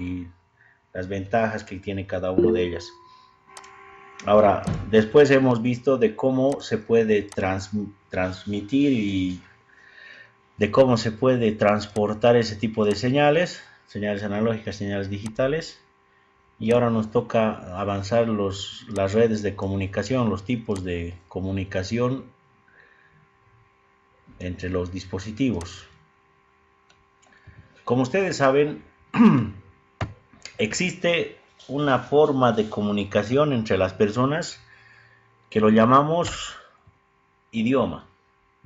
y las ventajas que tiene cada una de ellas. Ahora, después hemos visto de cómo se puede transmitir y de cómo se puede transportar ese tipo de señales, señales analógicas, señales digitales. Y ahora nos toca avanzar las redes de comunicación, los tipos de comunicación entre los dispositivos. Como ustedes saben, existe una forma de comunicación entre las personas que lo llamamos idioma,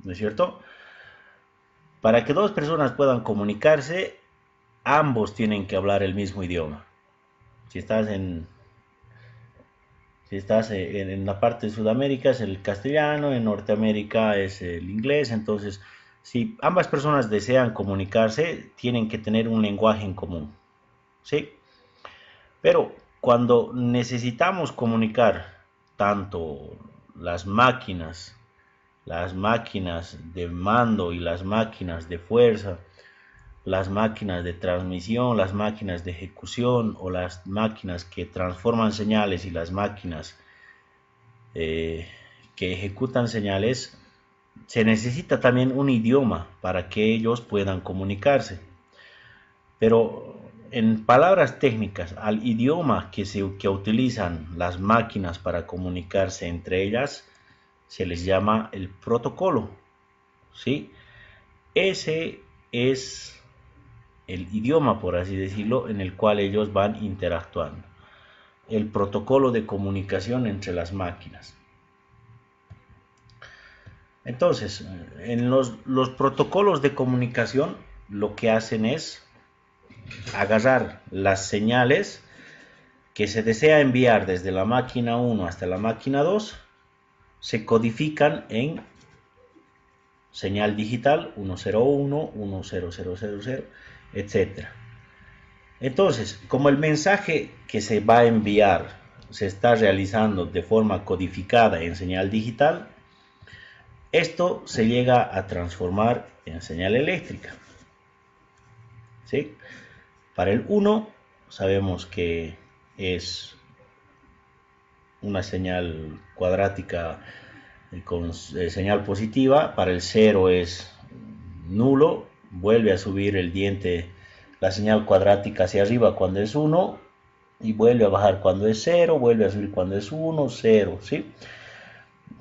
¿no es cierto? Para que dos personas puedan comunicarse, ambos tienen que hablar el mismo idioma. Si estás en, si estás en la parte de Sudamérica es el castellano, en Norteamérica es el inglés, entonces si ambas personas desean comunicarse, tienen que tener un lenguaje en común, ¿sí? Pero cuando necesitamos comunicar tanto las máquinas de mando y las máquinas de fuerza, las máquinas de transmisión, las máquinas de ejecución o las máquinas que transforman señales y las máquinas eh, que ejecutan señales, se necesita también un idioma para que ellos puedan comunicarse. Pero en palabras técnicas, al idioma que utilizan las máquinas para comunicarse entre ellas, se les llama el protocolo, ¿sí? Ese es el idioma, por así decirlo, en el cual ellos van interactuando. El protocolo de comunicación entre las máquinas. Entonces, en los protocolos de comunicación, lo que hacen es agarrar las señales que se desea enviar desde la máquina 1 hasta la máquina 2, se codifican en señal digital 101, 10000, etc. Entonces, como el mensaje que se va a enviar se está realizando de forma codificada en señal digital, esto se llega a transformar en señal eléctrica, ¿sí? Para el 1 sabemos que es una señal cuadrática con señal positiva, para el 0 es nulo, vuelve a subir el diente, la señal cuadrática hacia arriba cuando es 1 y vuelve a bajar cuando es 0, vuelve a subir cuando es 1, 0, ¿sí?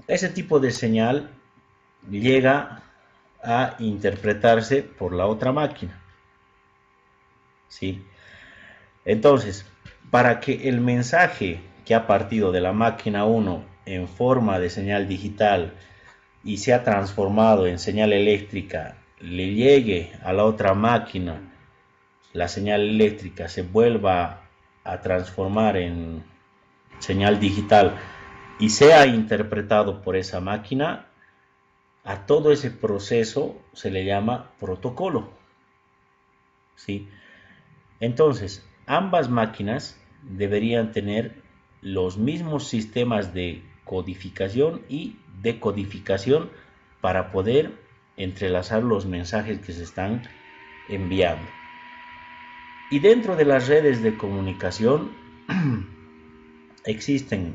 Ese tipo de señal llega a interpretarse por la otra máquina, ¿sí? Entonces, para que el mensaje que ha partido de la máquina 1 en forma de señal digital y se ha transformado en señal eléctrica, le llegue a la otra máquina, la señal eléctrica se vuelva a transformar en señal digital y sea interpretado por esa máquina, a todo ese proceso se le llama protocolo, ¿sí? Entonces, ambas máquinas deberían tener los mismos sistemas de codificación y decodificación para poder entrelazar los mensajes que se están enviando. Y dentro de las redes de comunicación existe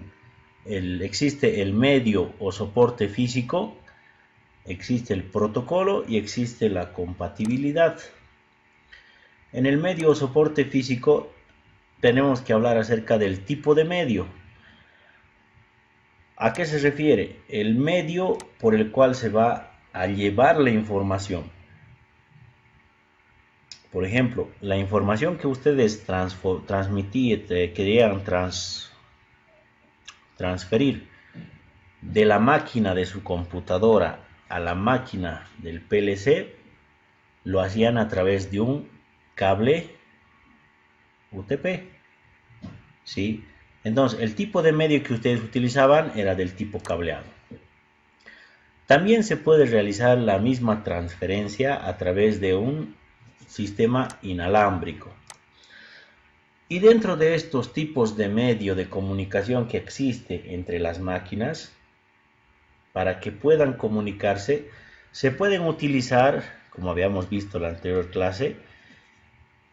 el medio o soporte físico, existe el protocolo y existe la compatibilidad. En el medio o soporte físico tenemos que hablar acerca del tipo de medio. ¿A qué se refiere? El medio por el cual se va a llevar la información. Por ejemplo, la información que ustedes querían transferir de la máquina de su computadora a la máquina del PLC, lo hacían a través de un cable UTP, ¿sí? Entonces, el tipo de medio que ustedes utilizaban era del tipo cableado. También se puede realizar la misma transferencia a través de un sistema inalámbrico. Y dentro de estos tipos de medio de comunicación que existe entre las máquinas, para que puedan comunicarse, se pueden utilizar, como habíamos visto en la anterior clase,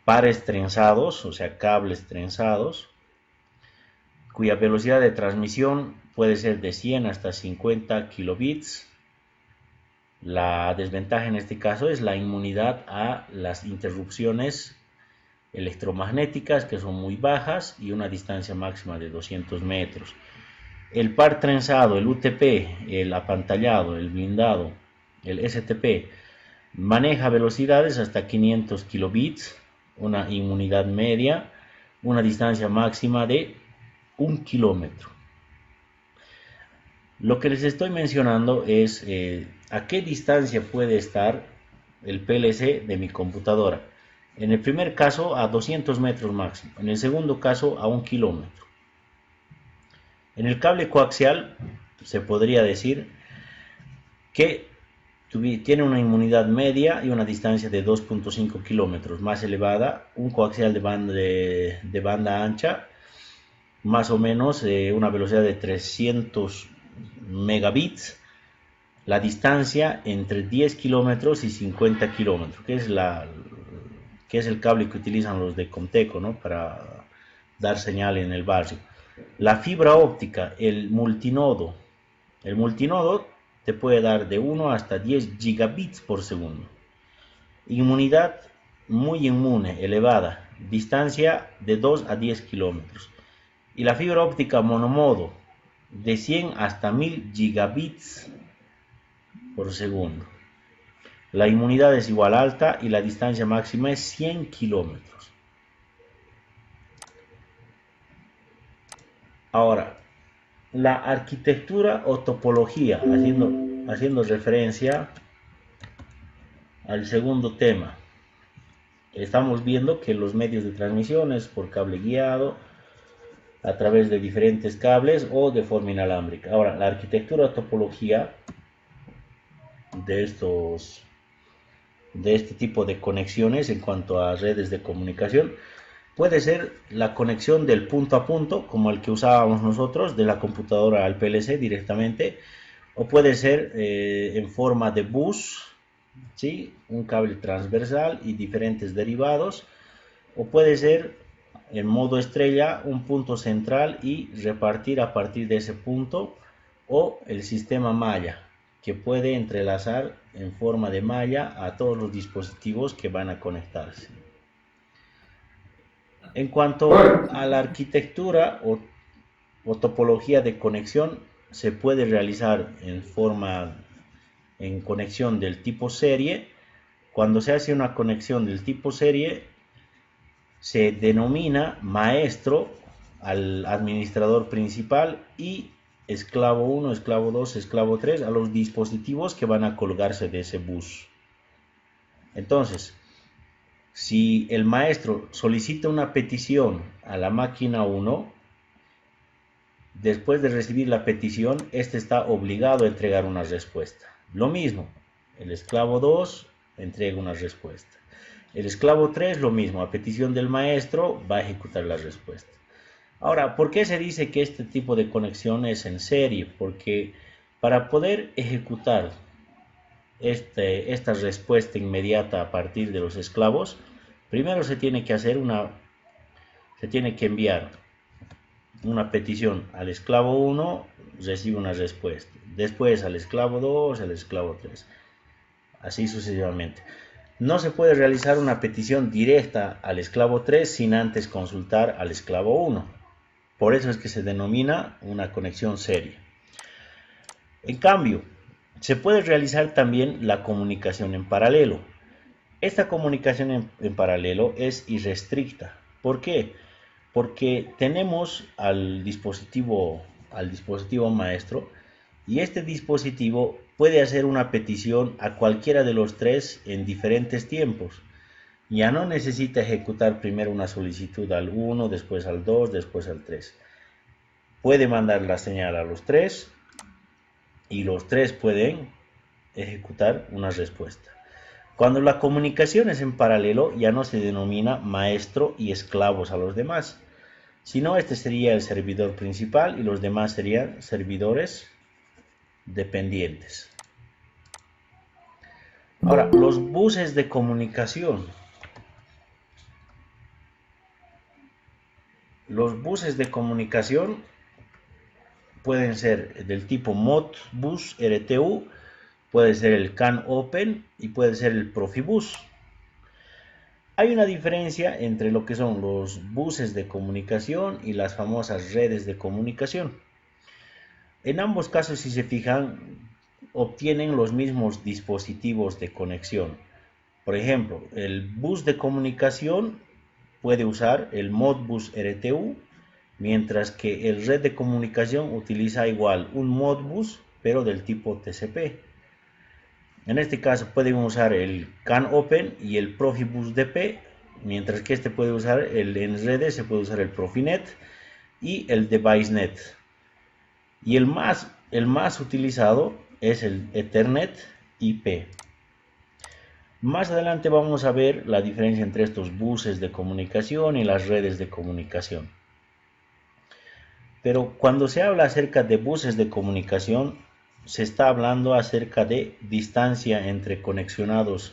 pares trenzados, o sea, cables trenzados, cuya velocidad de transmisión puede ser de 100 hasta 50 kilobits. La desventaja en este caso es la inmunidad a las interrupciones electromagnéticas, que son muy bajas, y una distancia máxima de 200 metros. El par trenzado, el UTP, el apantallado, el blindado, el STP, maneja velocidades hasta 500 kilobits, una inmunidad media, una distancia máxima de 1 kilómetro. Lo que les estoy mencionando es a qué distancia puede estar el PLC de mi computadora. En el primer caso a 200 metros máximo, en el segundo caso a 1 kilómetro. En el cable coaxial se podría decir que tiene una inmunidad media y una distancia de 2.5 kilómetros, más elevada, un coaxial de banda ancha, más o menos una velocidad de 300 megabits, la distancia entre 10 kilómetros y 50 kilómetros, que es el cable que utilizan los de Comteco, ¿no?, para dar señal en el barrio. La fibra óptica, el multinodo te puede dar de 1 hasta 10 gigabits por segundo. Inmunidad muy inmune, elevada, distancia de 2 a 10 kilómetros. Y la fibra óptica monomodo, de 100 hasta 1000 gigabits por segundo. La inmunidad es igual alta y la distancia máxima es 100 kilómetros. Ahora, la arquitectura o topología, haciendo referencia al segundo tema. Estamos viendo que los medios de transmisión es por cable guiado, a través de diferentes cables o de forma inalámbrica. Ahora, la arquitectura o topología de este tipo de conexiones en cuanto a redes de comunicación puede ser la conexión del punto a punto, como el que usábamos nosotros, de la computadora al PLC directamente, o puede ser en forma de bus, ¿sí?, un cable transversal y diferentes derivados, o puede ser en modo estrella, un punto central y repartir a partir de ese punto, o el sistema malla, que puede entrelazar en forma de malla a todos los dispositivos que van a conectarse. En cuanto a la arquitectura o topología de conexión, se puede realizar en conexión del tipo serie. Cuando se hace una conexión del tipo serie, se denomina maestro al administrador principal y esclavo 1, esclavo 2, esclavo 3 a los dispositivos que van a colgarse de ese bus. Entonces, si el maestro solicita una petición a la máquina 1, después de recibir la petición, este está obligado a entregar una respuesta. Lo mismo, el esclavo 2 entrega una respuesta. El esclavo 3 lo mismo, a petición del maestro va a ejecutar la respuesta. Ahora, ¿por qué se dice que este tipo de conexión es en serie? Porque para poder ejecutar esta respuesta inmediata a partir de los esclavos, primero se tiene que enviar una petición al esclavo 1, recibe una respuesta. Después al esclavo 2, al esclavo 3. Así sucesivamente. No se puede realizar una petición directa al esclavo 3 sin antes consultar al esclavo 1. Por eso es que se denomina una conexión serie. En cambio, se puede realizar también la comunicación en paralelo. Esta comunicación en paralelo es irrestricta. ¿Por qué? Porque tenemos al dispositivo maestro, y este dispositivo puede hacer una petición a cualquiera de los tres en diferentes tiempos. Ya no necesita ejecutar primero una solicitud al 1, después al 2, después al 3. Puede mandar la señal a los tres y los tres pueden ejecutar una respuesta. Cuando la comunicación es en paralelo, ya no se denomina maestro y esclavos a los demás, sino este sería el servidor principal y los demás serían servidores dependientes. Ahora, los buses de comunicación. Los buses de comunicación pueden ser del tipo Modbus RTU, puede ser el CAN Open y puede ser el Profibus. Hay una diferencia entre lo que son los buses de comunicación y las famosas redes de comunicación. En ambos casos, si se fijan, obtienen los mismos dispositivos de conexión. Por ejemplo, el bus de comunicación puede usar el Modbus RTU, mientras que el red de comunicación utiliza igual un Modbus, pero del tipo TCP. En este caso pueden usar el CAN Open y el Profibus DP, mientras que este puede usar en redes, se puede usar el Profinet y el DeviceNet. Y el más utilizado es el Ethernet IP. Más adelante vamos a ver la diferencia entre estos buses de comunicación y las redes de comunicación. Pero cuando se habla acerca de buses de comunicación, se está hablando acerca de distancia entre conexionados,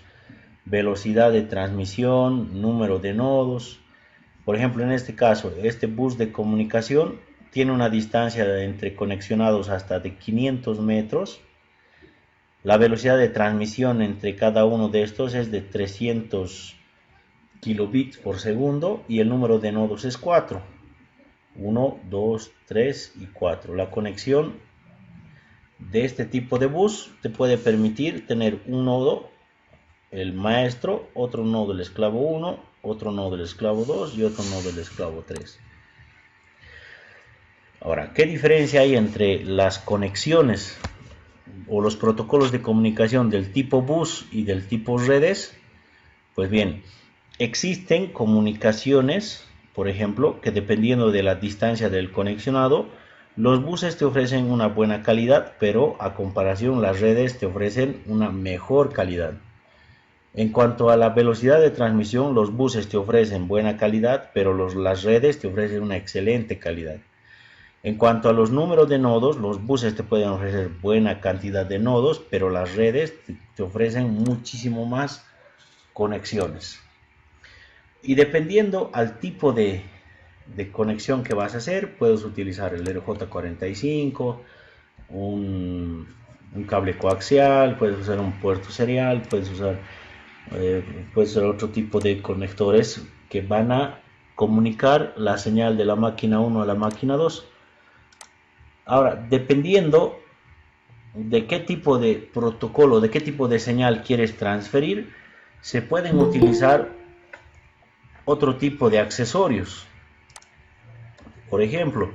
velocidad de transmisión, número de nodos. Por ejemplo, en este caso, este bus de comunicación tiene una distancia entre conexionados hasta de 500 metros. La velocidad de transmisión entre cada uno de estos es de 300 kilobits por segundo y el número de nodos es 4. 1, 2, 3 y 4. La conexión de este tipo de bus te puede permitir tener un nodo, el maestro, otro nodo, el esclavo 1, otro nodo, el esclavo 2 y otro nodo, el esclavo 3. Ahora, ¿qué diferencia hay entre las conexiones o los protocolos de comunicación del tipo bus y del tipo redes? Pues bien, existen comunicaciones, por ejemplo, que dependiendo de la distancia del conexionado, los buses te ofrecen una buena calidad, pero a comparación las redes te ofrecen una mejor calidad. En cuanto a la velocidad de transmisión, los buses te ofrecen buena calidad, pero las redes te ofrecen una excelente calidad. En cuanto a los números de nodos, los buses te pueden ofrecer buena cantidad de nodos, pero las redes te ofrecen muchísimo más conexiones. Y dependiendo al tipo de conexión que vas a hacer, puedes utilizar el RJ45, un cable coaxial, puedes usar un puerto serial, puedes usar otro tipo de conectores que van a comunicar la señal de la máquina 1 a la máquina 2. Ahora, dependiendo de qué tipo de protocolo, de qué tipo de señal quieres transferir, se pueden utilizar otro tipo de accesorios. Por ejemplo,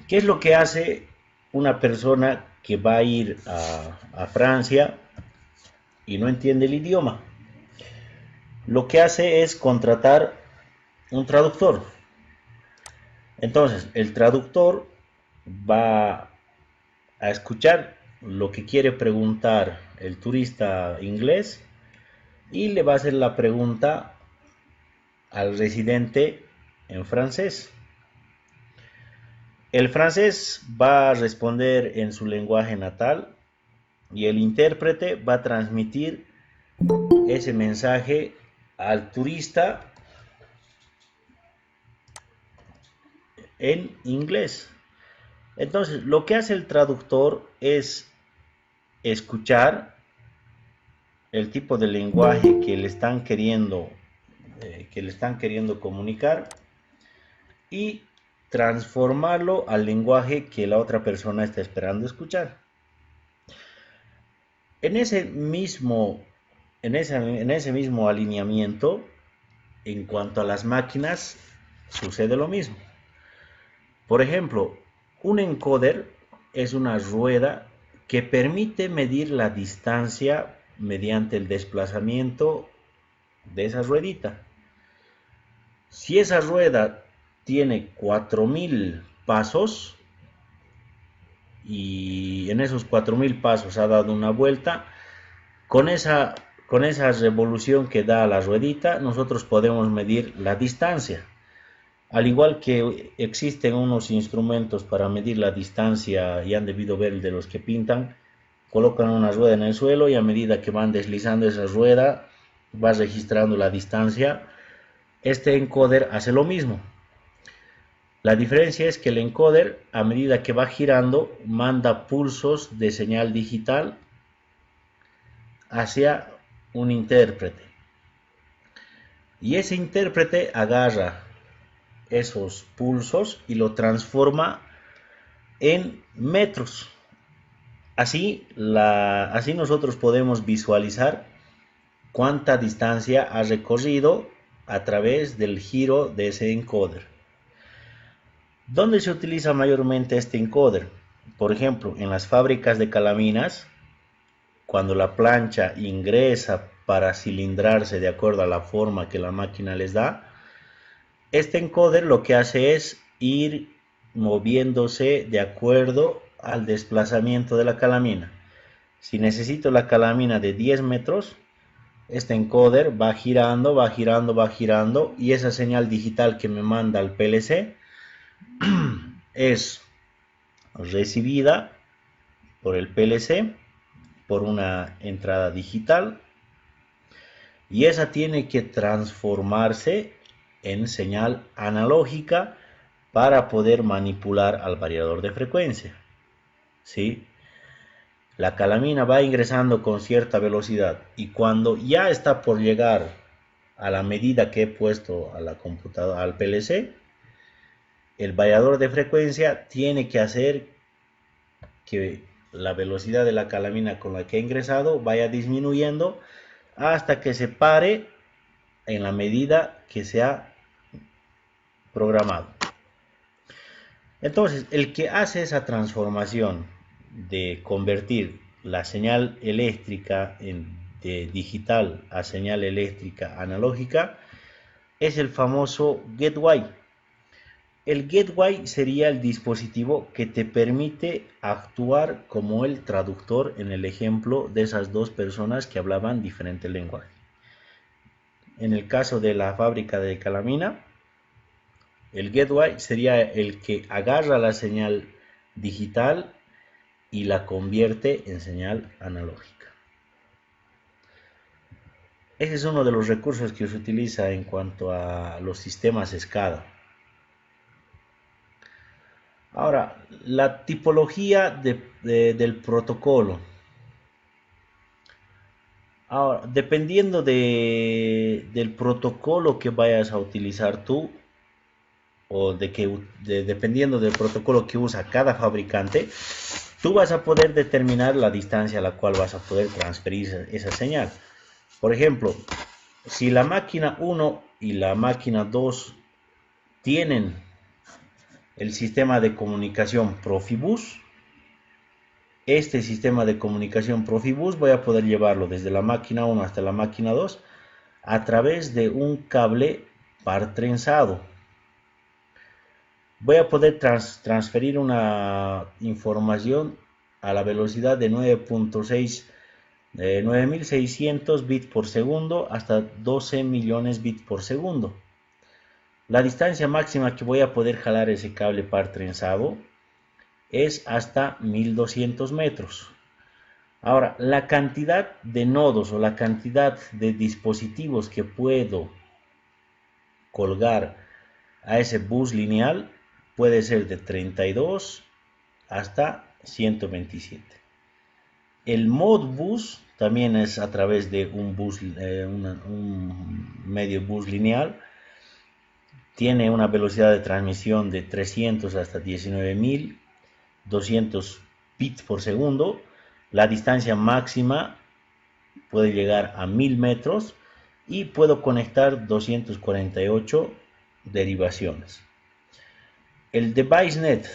¿qué es lo que hace una persona que va a ir a Francia y no entiende el idioma? Lo que hace es contratar un traductor. Entonces, el traductor va a escuchar lo que quiere preguntar el turista inglés y le va a hacer la pregunta al residente en francés. El francés va a responder en su lenguaje natal y el intérprete va a transmitir ese mensaje al turista en inglés. Entonces, lo que hace el traductor es escuchar el tipo de lenguaje que le están queriendo comunicar y transformarlo al lenguaje que la otra persona está esperando escuchar. En ese mismo alineamiento, en cuanto a las máquinas, sucede lo mismo. Por ejemplo, un encoder es una rueda que permite medir la distancia mediante el desplazamiento de esa ruedita. Si esa rueda tiene 4000 pasos y en esos 4000 pasos ha dado una vuelta, con esa revolución que da la ruedita, nosotros podemos medir la distancia. Al igual que existen unos instrumentos para medir la distancia, y han debido ver el de los que pintan, colocan una rueda en el suelo y a medida que van deslizando esa rueda, va registrando la distancia. Este encoder hace lo mismo. La diferencia es que el encoder, a medida que va girando, manda pulsos de señal digital hacia un intérprete. Y ese intérprete agarra esos pulsos y lo transforma en metros. Así nosotros podemos visualizar cuánta distancia ha recorrido a través del giro de ese encoder. ¿Dónde se utiliza mayormente este encoder? Por ejemplo, en las fábricas de calaminas, cuando la plancha ingresa para cilindrarse de acuerdo a la forma que la máquina les da, este encoder lo que hace es ir moviéndose de acuerdo al desplazamiento de la calamina. Si necesito la calamina de 10 metros, este encoder va girando, va girando, va girando, y esa señal digital que me manda el PLC es recibida por el PLC por una entrada digital, y esa tiene que transformarse en señal analógica para poder manipular al variador de frecuencia. ¿Sí? La calamina va ingresando con cierta velocidad, y cuando ya está por llegar a la medida que he puesto a la computadora, al PLC, el variador de frecuencia tiene que hacer que la velocidad de la calamina con la que he ingresado vaya disminuyendo hasta que se pare en la medida que se ha programado. Entonces, el que hace esa transformación de convertir la señal eléctrica de digital a señal eléctrica analógica es el famoso gateway. El gateway sería el dispositivo que te permite actuar como el traductor en el ejemplo de esas dos personas que hablaban diferente lenguaje. En el caso de la fábrica de calamina, el gateway sería el que agarra la señal digital y la convierte en señal analógica. Ese es uno de los recursos que se utiliza en cuanto a los sistemas SCADA. Ahora, la tipología del protocolo. Ahora, dependiendo del protocolo que vayas a utilizar tú, o dependiendo del protocolo que usa cada fabricante, tú vas a poder determinar la distancia a la cual vas a poder transferir esa señal. Por ejemplo, si la máquina 1 y la máquina 2 tienen el sistema de comunicación Profibus, este sistema de comunicación Profibus voy a poder llevarlo desde la máquina 1 hasta la máquina 2 a través de un cable par trenzado. Voy a poder transferir una información a la velocidad de 9600 bits por segundo hasta 12 millones bits por segundo. La distancia máxima que voy a poder jalar ese cable par trenzado es hasta 1200 metros. Ahora, la cantidad de nodos o la cantidad de dispositivos que puedo colgar a ese bus lineal puede ser de 32 hasta 127. El Modbus también es a través de un medio bus lineal. Tiene una velocidad de transmisión de 300 hasta 19.200 bits por segundo. La distancia máxima puede llegar a 1000 metros y puedo conectar 248 derivaciones. El DeviceNet,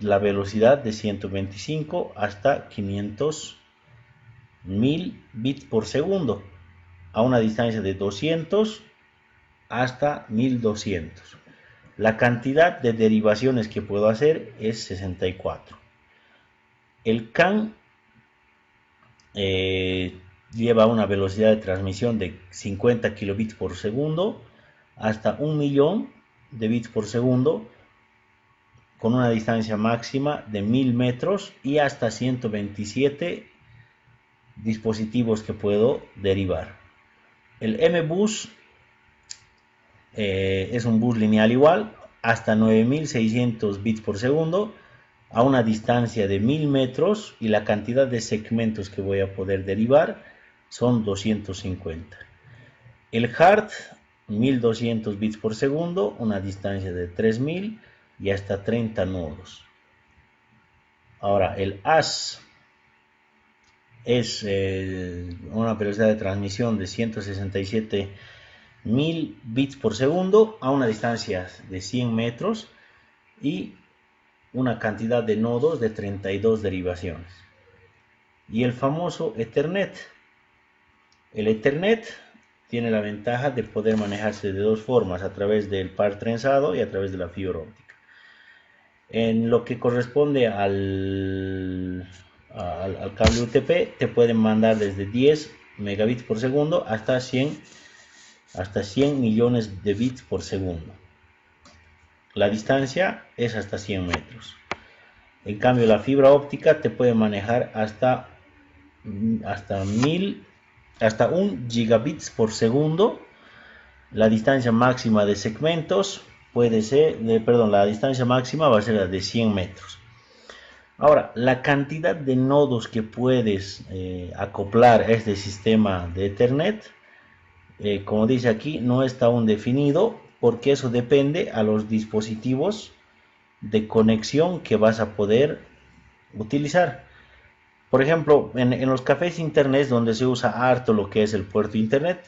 la velocidad de 125 hasta 500.000 bits por segundo a una distancia de 200 hasta 1200. La cantidad de derivaciones que puedo hacer es 64. El CAN lleva una velocidad de transmisión de 50 kilobits por segundo hasta 1.000.000 de bits por segundo, con una distancia máxima de 1000 metros y hasta 127 dispositivos que puedo derivar. El MBus es un bus lineal igual, hasta 9600 bits por segundo a una distancia de 1000 metros, y la cantidad de segmentos que voy a poder derivar son 250. El hard, 1200 bits por segundo, una distancia de 3000 y hasta 30 nodos. Ahora el AS es una velocidad de transmisión de 167.000 bits por segundo a una distancia de 100 metros y una cantidad de nodos de 32 derivaciones. Y el famoso Ethernet. El Ethernet tiene la ventaja de poder manejarse de dos formas: a través del par trenzado y a través de la fibra óptica. En lo que corresponde al cable UTP, te pueden mandar desde 10 megabits por segundo hasta 100 millones de bits por segundo. La distancia es hasta 100 metros. En cambio, la fibra óptica te puede manejar hasta 1 gigabits por segundo. La distancia máxima de segmentos puede ser, la distancia máxima va a ser la de 100 metros. Ahora, la cantidad de nodos que puedes acoplar a este sistema de Ethernet, como dice aquí, no está aún definido, porque eso depende a los dispositivos de conexión que vas a poder utilizar. Por ejemplo, en los cafés internet, donde se usa harto lo que es el puerto internet,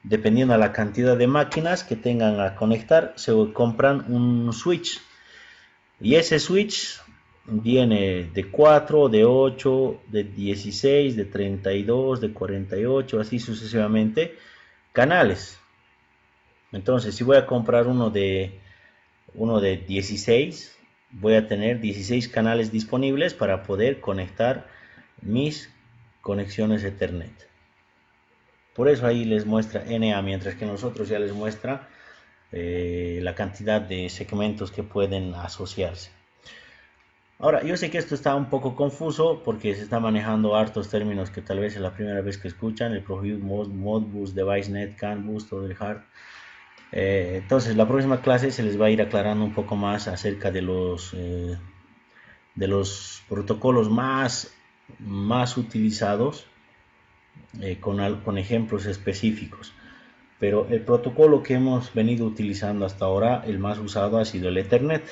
dependiendo de la cantidad de máquinas que tengan a conectar, se compran un switch. Y ese switch viene de 4, de 8, de 16, de 32, de 48, así sucesivamente, canales. Entonces, si voy a comprar uno de 16, voy a tener 16 canales disponibles para poder conectar mis conexiones Ethernet. Por eso ahí les muestra NA, mientras que nosotros ya les muestra la cantidad de segmentos que pueden asociarse. Ahora, yo sé que esto está un poco confuso porque se está manejando hartos términos que tal vez es la primera vez que escuchan: el Profibus, Modbus, DeviceNet, CAN bus, todo el hard. Entonces, la próxima clase se les va a ir aclarando un poco más acerca de los protocolos más utilizados, con ejemplos específicos. Pero el protocolo que hemos venido utilizando hasta ahora, el más usado, ha sido el Ethernet.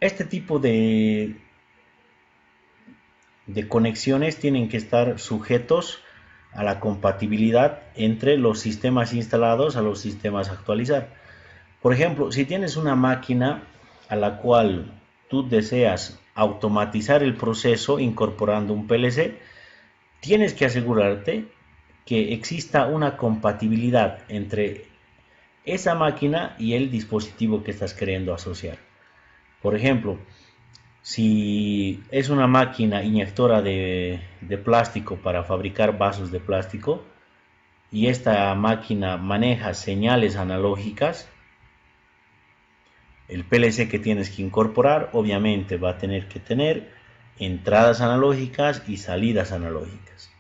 Este tipo de conexiones tienen que estar sujetos a la compatibilidad entre los sistemas instalados a los sistemas a actualizar. Por ejemplo, si tienes una máquina a la cual tú deseas automatizar el proceso incorporando un PLC, tienes que asegurarte que exista una compatibilidad entre esa máquina y el dispositivo que estás queriendo asociar. Por ejemplo, si es una máquina inyectora de plástico para fabricar vasos de plástico y esta máquina maneja señales analógicas, el PLC que tienes que incorporar obviamente va a tener que tener entradas analógicas y salidas analógicas.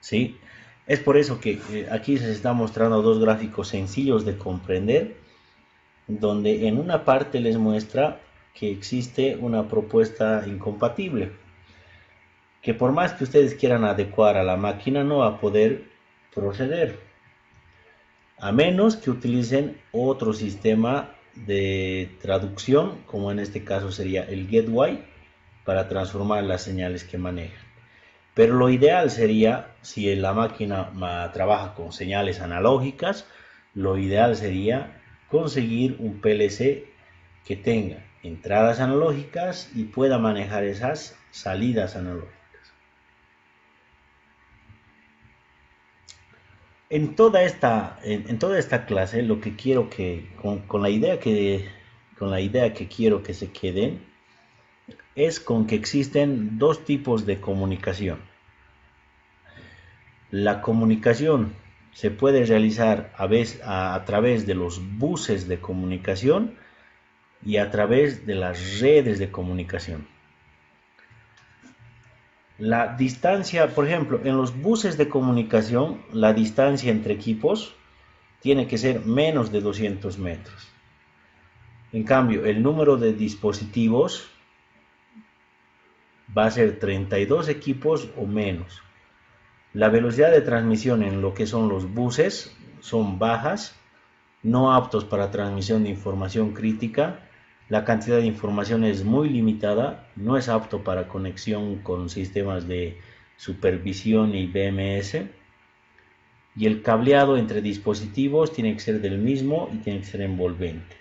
¿Sí? Es por eso que aquí se está mostrando dos gráficos sencillos de comprender, donde en una parte les muestra que existe una propuesta incompatible, que por más que ustedes quieran adecuar a la máquina, no va a poder proceder, a menos que utilicen otro sistema de traducción, como en este caso sería el Gateway, para transformar las señales que manejan. Pero lo ideal sería, si la máquina trabaja con señales analógicas, lo ideal sería conseguir un PLC que tenga entradas analógicas y pueda manejar esas salidas analógicas. En toda esta clase, lo que quiero que, con la idea que quiero que se queden, es con que existen dos tipos de comunicación. La comunicación se puede realizar a través de los buses de comunicación y a través de las redes de comunicación. La distancia, por ejemplo, en los buses de comunicación, la distancia entre equipos tiene que ser menos de 200 metros. En cambio, el número de dispositivos va a ser 32 equipos o menos. La velocidad de transmisión en lo que son los buses son bajas, no aptos para transmisión de información crítica. La cantidad de información es muy limitada, no es apto para conexión con sistemas de supervisión y BMS. Y el cableado entre dispositivos tiene que ser del mismo y tiene que ser envolvente.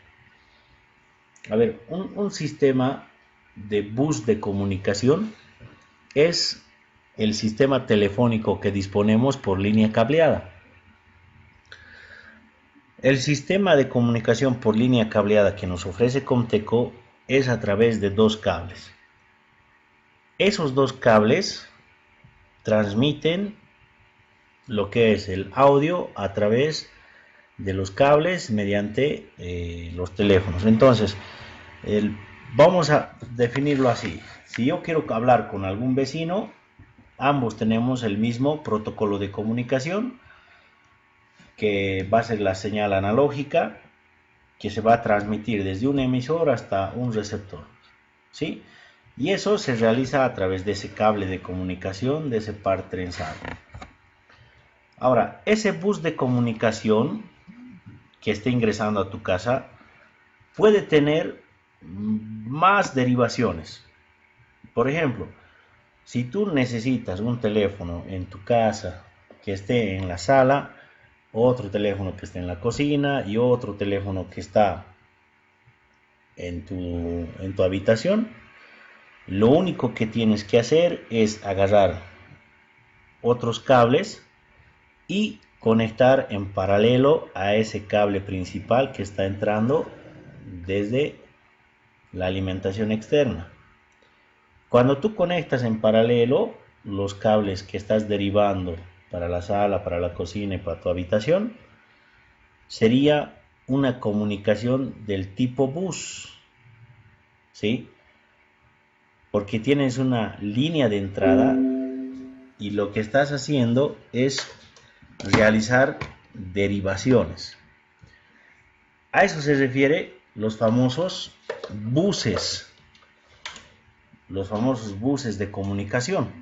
A ver, un sistema de bus de comunicación es el sistema telefónico que disponemos por línea cableada. El sistema de comunicación por línea cableada que nos ofrece Comteco es a través de dos cables. Esos dos cables transmiten lo que es el audio a través de los cables mediante los teléfonos. Entonces, vamos a definirlo así. Si yo quiero hablar con algún vecino, ambos tenemos el mismo protocolo de comunicación, que va a ser la señal analógica, que se va a transmitir desde un emisor hasta un receptor, ¿sí? Y eso se realiza a través de ese cable de comunicación, de ese par trenzado. Ahora, ese bus de comunicación que esté ingresando a tu casa puede tener más derivaciones. Por ejemplo, si tú necesitas un teléfono en tu casa que esté en la sala, otro teléfono que esté en la cocina y otro teléfono que está en tu habitación, lo único que tienes que hacer es agarrar otros cables y conectar en paralelo a ese cable principal que está entrando desde la alimentación externa. Cuando tú conectas en paralelo los cables que estás derivando para la sala, para la cocina y para tu habitación, sería una comunicación del tipo bus, ¿sí? Porque tienes una línea de entrada y lo que estás haciendo es realizar derivaciones. A eso se refiere los famosos buses de comunicación.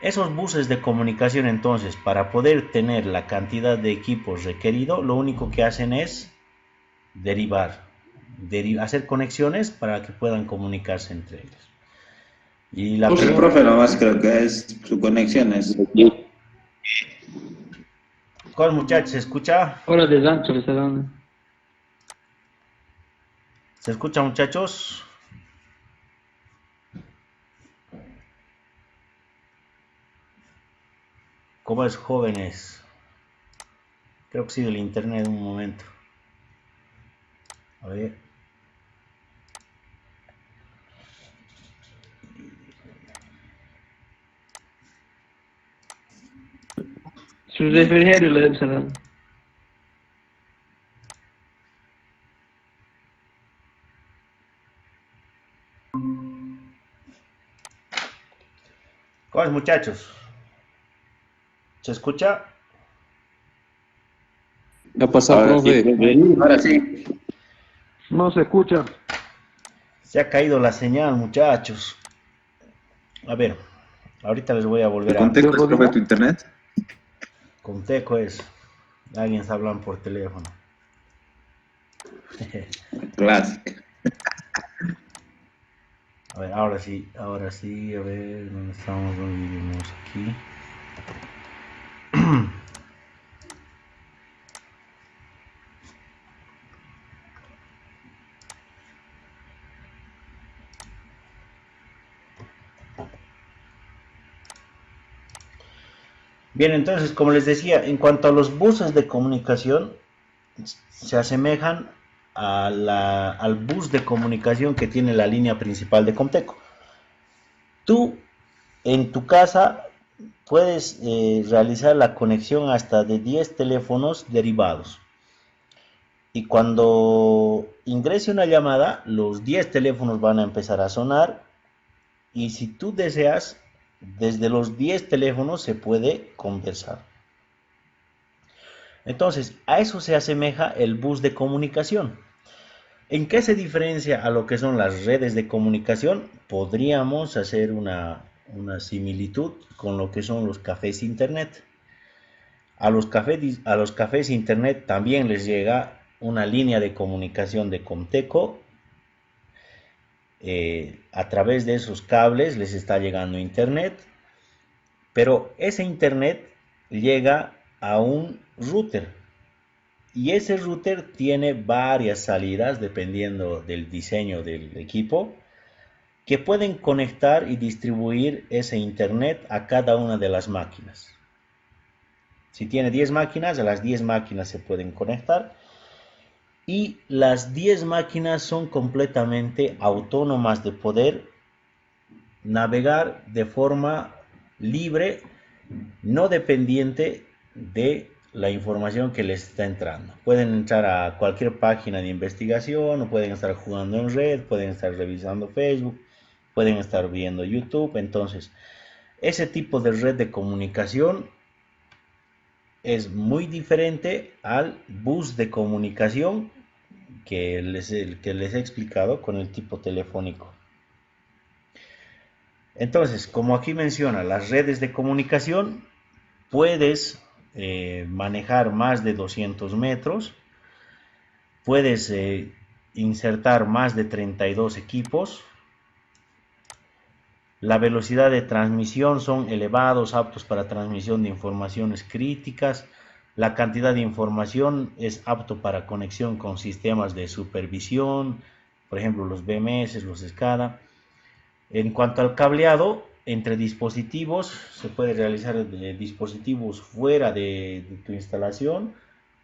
Esos buses de comunicación, entonces, para poder tener la cantidad de equipos requerido, lo único que hacen es hacer conexiones para que puedan comunicarse entre ellos. Y la Pues el profe nomás creo que es su conexión es. ¿Cuál, muchachos? ¿Se escucha? Hola de gancho le está dando. ¿Se escucha, muchachos? ¿Cómo es, jóvenes? Creo que sí, del internet un momento. A ver. Su refrigerio le debe estar dando. ¿Cómo es, muchachos? ¿Se escucha? ¿Qué ha pasado, Ahora sí, profe? ahora sí. No se escucha. Se ha caído la señal, muchachos. A ver, ahorita les voy a ¿El volver a... contexto es profe tu internet? Comteco es. Alguien está hablando por teléfono. Clásico. A ver, ahora sí, a ver, ¿dónde estamos? ¿Dónde vivimos aquí? Bien, entonces, como les decía, en cuanto a los buses de comunicación, se asemejan al bus de comunicación que tiene la línea principal de Comteco. Tú, en tu casa, puedes realizar la conexión hasta de 10 teléfonos derivados. Y cuando ingrese una llamada, los 10 teléfonos van a empezar a sonar. Y si tú deseas, desde los 10 teléfonos se puede conversar. Entonces, a eso se asemeja el bus de comunicación. ¿En qué se diferencia a lo que son las redes de comunicación? Podríamos hacer una similitud con lo que son los cafés internet. A los cafés internet también les llega una línea de comunicación de Comteco. A través de esos cables les está llegando internet, pero ese internet llega a un router y ese router tiene varias salidas dependiendo del diseño del equipo que pueden conectar y distribuir ese internet a cada una de las máquinas. Si tiene 10 máquinas, a las 10 máquinas se pueden conectar y las 10 máquinas son completamente autónomas de poder navegar de forma libre, no dependiente de la información que les está entrando. Pueden entrar a cualquier página de investigación, o pueden estar jugando en red, pueden estar revisando Facebook, pueden estar viendo YouTube. Entonces, ese tipo de red de comunicación es muy diferente al bus de comunicación que les he explicado con el tipo telefónico. Entonces, como aquí menciona, las redes de comunicación, puedes manejar más de 200 metros, puedes insertar más de 32 equipos, la velocidad de transmisión son elevados, aptos para transmisión de informaciones críticas, la cantidad de información es apto para conexión con sistemas de supervisión, por ejemplo los BMS, los SCADA. En cuanto al cableado entre dispositivos, se puede realizar de dispositivos fuera de tu instalación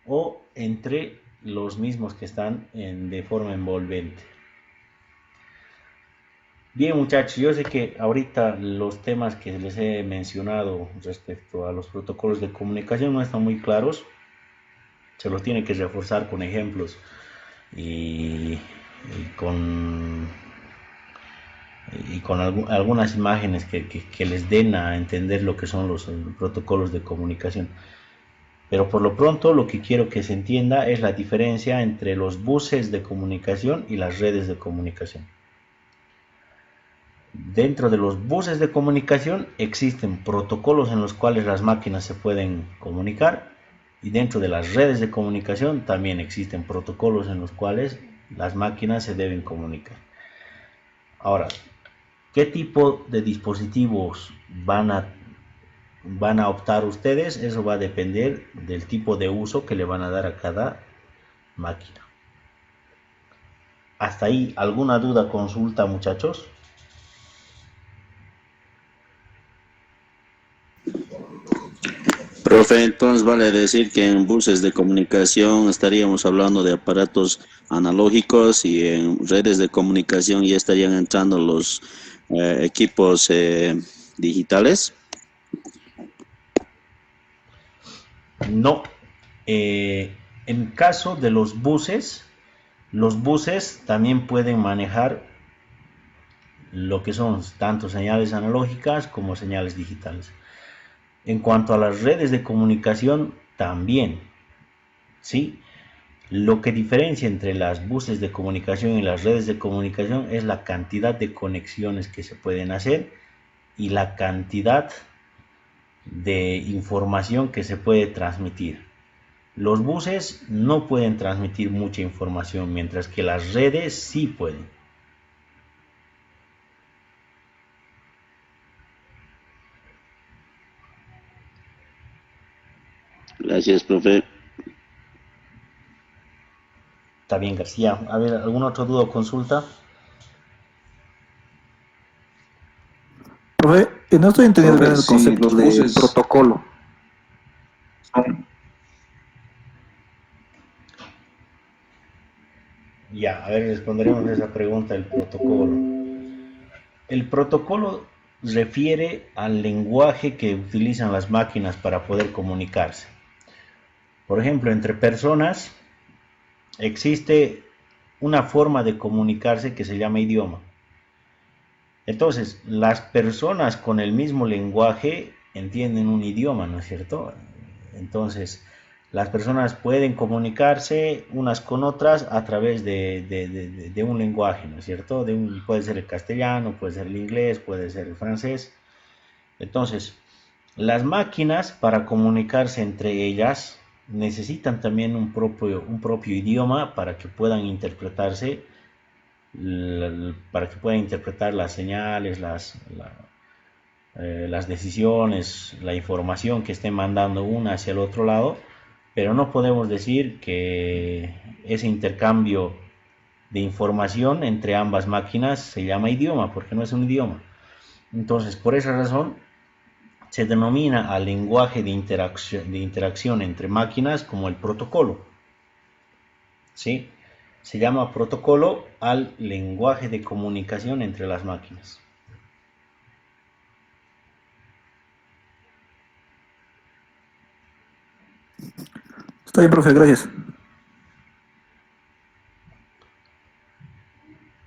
o entre los mismos que están de forma envolvente. Bien, muchachos, yo sé que ahorita los temas que les he mencionado respecto a los protocolos de comunicación no están muy claros. Se los tiene que reforzar con ejemplos y con algunas imágenes que les den a entender lo que son los protocolos de comunicación. Pero por lo pronto lo que quiero que se entienda es la diferencia entre los buses de comunicación y las redes de comunicación. Dentro de los buses de comunicación existen protocolos en los cuales las máquinas se pueden comunicar, y dentro de las redes de comunicación también existen protocolos en los cuales las máquinas se deben comunicar. Ahora, ¿qué tipo de dispositivos van a optar ustedes? Eso va a depender del tipo de uso que le van a dar a cada máquina. Hasta ahí, ¿alguna duda, consulta, muchachos? Profe, entonces vale decir que en buses de comunicación estaríamos hablando de aparatos analógicos y en redes de comunicación ya estarían entrando los equipos digitales. No. En caso de los buses también pueden manejar lo que son tanto señales analógicas como señales digitales. En cuanto a las redes de comunicación, también, ¿sí? Lo que diferencia entre las buses de comunicación y las redes de comunicación es la cantidad de conexiones que se pueden hacer y la cantidad de información que se puede transmitir. Los buses no pueden transmitir mucha información, mientras que las redes sí pueden. Gracias, profe. Está bien, García. A ver, ¿alguna otra duda o consulta? Profe, no estoy entendiendo bien el Sí, concepto los de buses protocolo. son- Ya, a ver, responderemos a esa pregunta del protocolo. El protocolo refiere al lenguaje que utilizan las máquinas para poder comunicarse. Por ejemplo, entre personas existe una forma de comunicarse que se llama idioma. Entonces, las personas con el mismo lenguaje entienden un idioma, ¿no es cierto? Entonces, Las personas pueden comunicarse unas con otras a través de un lenguaje, ¿no es cierto? Puede ser el castellano, puede ser el inglés, puede ser el francés. Entonces, las máquinas para comunicarse entre ellas necesitan también un propio idioma para que puedan interpretarse, para que puedan interpretar las señales, las decisiones, la información que estén mandando una hacia el otro lado, pero no podemos decir que ese intercambio de información entre ambas máquinas se llama idioma, porque no es un idioma. Entonces, por esa razón, se denomina al lenguaje de interacción entre máquinas como el protocolo. ¿Sí? Se llama protocolo al lenguaje de comunicación entre las máquinas. Está bien, profe, gracias.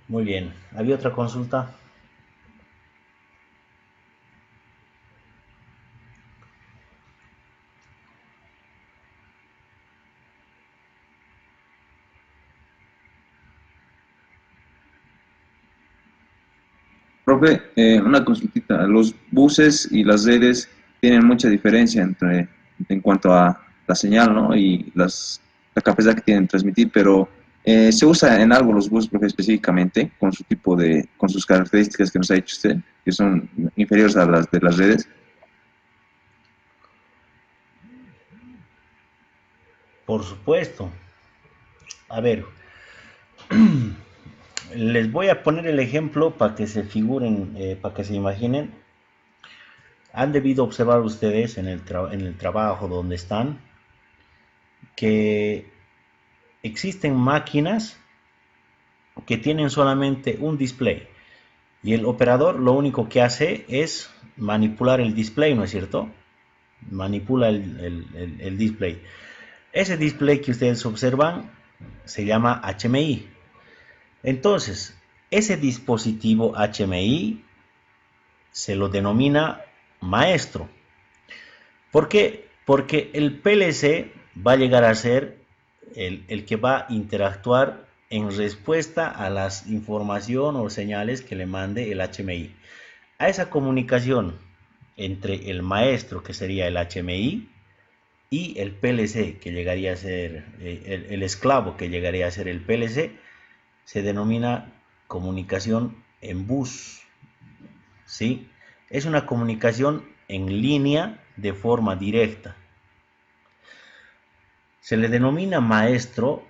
Muy bien. ¿Había otra consulta? Profe, una consultita. Los buses y las redes tienen mucha diferencia en cuanto a la señal, ¿no? Y la capacidad que tienen de transmitir, pero ¿se usa en algo los buses, profe, específicamente con su con sus características que nos ha dicho usted, que son inferiores a las de las redes? Por supuesto. A ver, les voy a poner el ejemplo para que se figuren, para que se imaginen. Han debido observar ustedes en el trabajo donde están que existen máquinas que tienen solamente un display y el operador lo único que hace es manipular el display, ¿no es cierto? Manipula el display. Ese display que ustedes observan se llama HMI. Entonces, ese dispositivo HMI se lo denomina maestro. ¿Por qué? Porque el PLC va a llegar a ser el que va a interactuar en respuesta a las información o señales que le mande el HMI. A esa comunicación entre el maestro, que sería el HMI, y el PLC, que llegaría a ser el esclavo, que llegaría a ser el PLC, se denomina comunicación en bus. ¿Sí? Es una comunicación en línea de forma directa. Se le denomina maestro,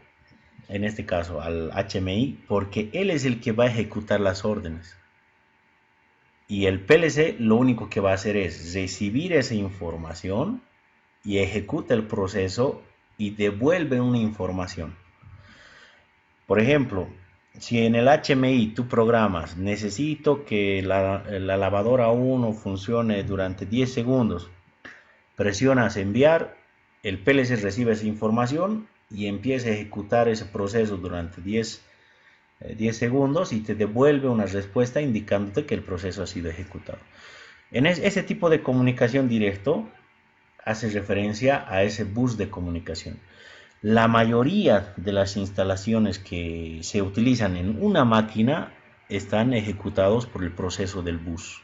en este caso al HMI, porque él es el que va a ejecutar las órdenes. Y el PLC lo único que va a hacer es recibir esa información y ejecuta el proceso y devuelve una información. Por ejemplo, si en el HMI tú programas, necesito que la lavadora 1 funcione durante 10 segundos, presionas enviar, el PLC recibe esa información y empieza a ejecutar ese proceso durante 10 segundos y te devuelve una respuesta indicándote que el proceso ha sido ejecutado. En ese tipo de comunicación directo hace referencia a ese bus de comunicación. La mayoría de las instalaciones que se utilizan en una máquina están ejecutados por el proceso del bus.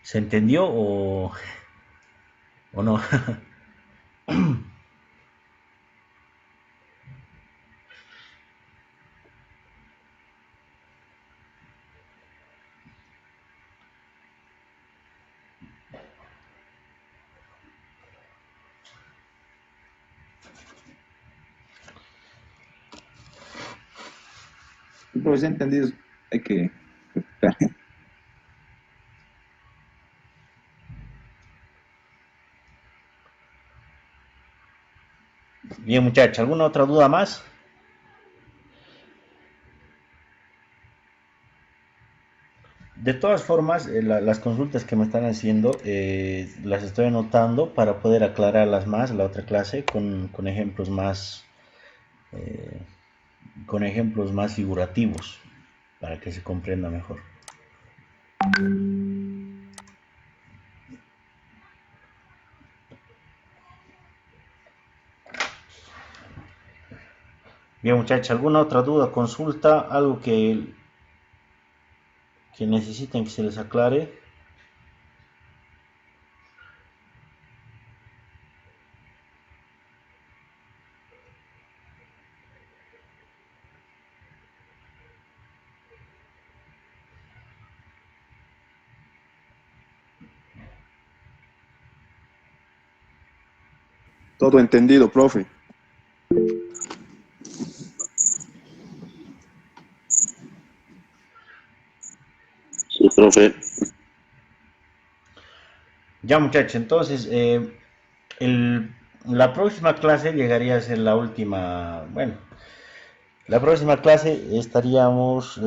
¿Se entendió o no? Profe, entendido, hay que... Bien, muchachos, ¿alguna otra duda más? De todas formas, las consultas que me están haciendo las estoy anotando para poder aclararlas más la otra clase eh, con ejemplos más figurativos para que se comprenda mejor. Bien, muchachos, ¿alguna otra duda, consulta, algo que necesiten que se les aclare? Todo entendido, profe. Sí, profe. Ya, muchachos, entonces la próxima clase llegaría a ser la última. Bueno, la próxima clase estaríamos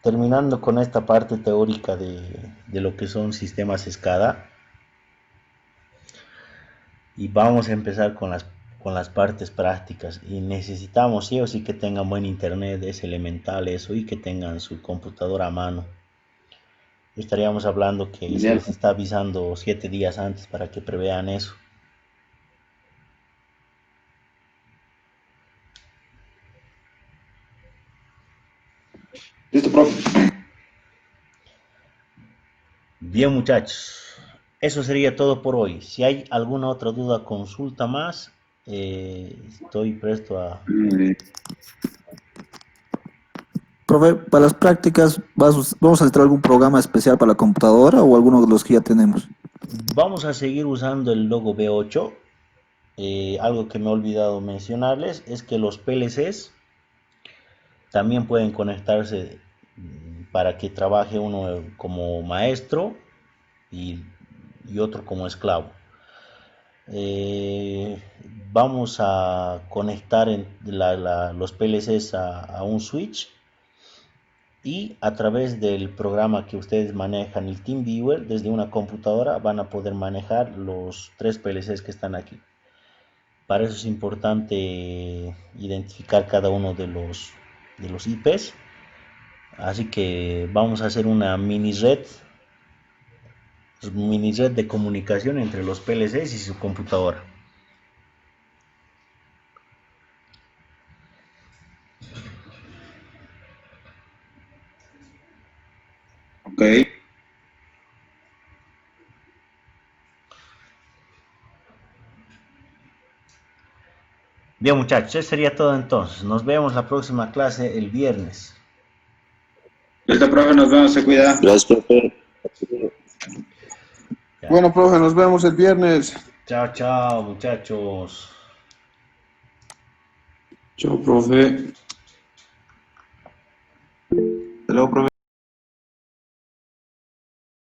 terminando con esta parte teórica de lo que son sistemas SCADA y vamos a empezar con las partes prácticas y necesitamos sí o sí que tengan buen internet, es elemental eso, y que tengan su computadora a mano. Estaríamos hablando que se les está avisando 7 días antes para que prevean eso. Listo, profe. Bien, muchachos, eso sería todo por hoy. Si hay alguna otra duda, consulta más, estoy presto a... Profe, para las prácticas, ¿vamos a necesitar algún programa especial para la computadora o alguno de los que ya tenemos? Vamos a seguir usando el logo B8. Algo que me he olvidado mencionarles es que los PLCs también pueden conectarse para que trabaje uno como maestro y, y otro como esclavo. Eh, Vamos a conectar los PLCs a un switch y a través del programa que ustedes manejan, el TeamViewer, desde una computadora van a poder manejar los 3 PLCs que están aquí. Para eso es importante identificar cada uno de los IPs. Así que vamos a hacer una mini red de comunicación entre los PLCs y su computadora. Ok. Bien, muchachos, eso sería todo entonces. Nos vemos la próxima clase el viernes. Listo, profe, nos vemos, se cuida. Gracias, profe. Ya. Bueno, profe, nos vemos el viernes. Chao, chao, muchachos. Chao, profe. Hasta luego, profe.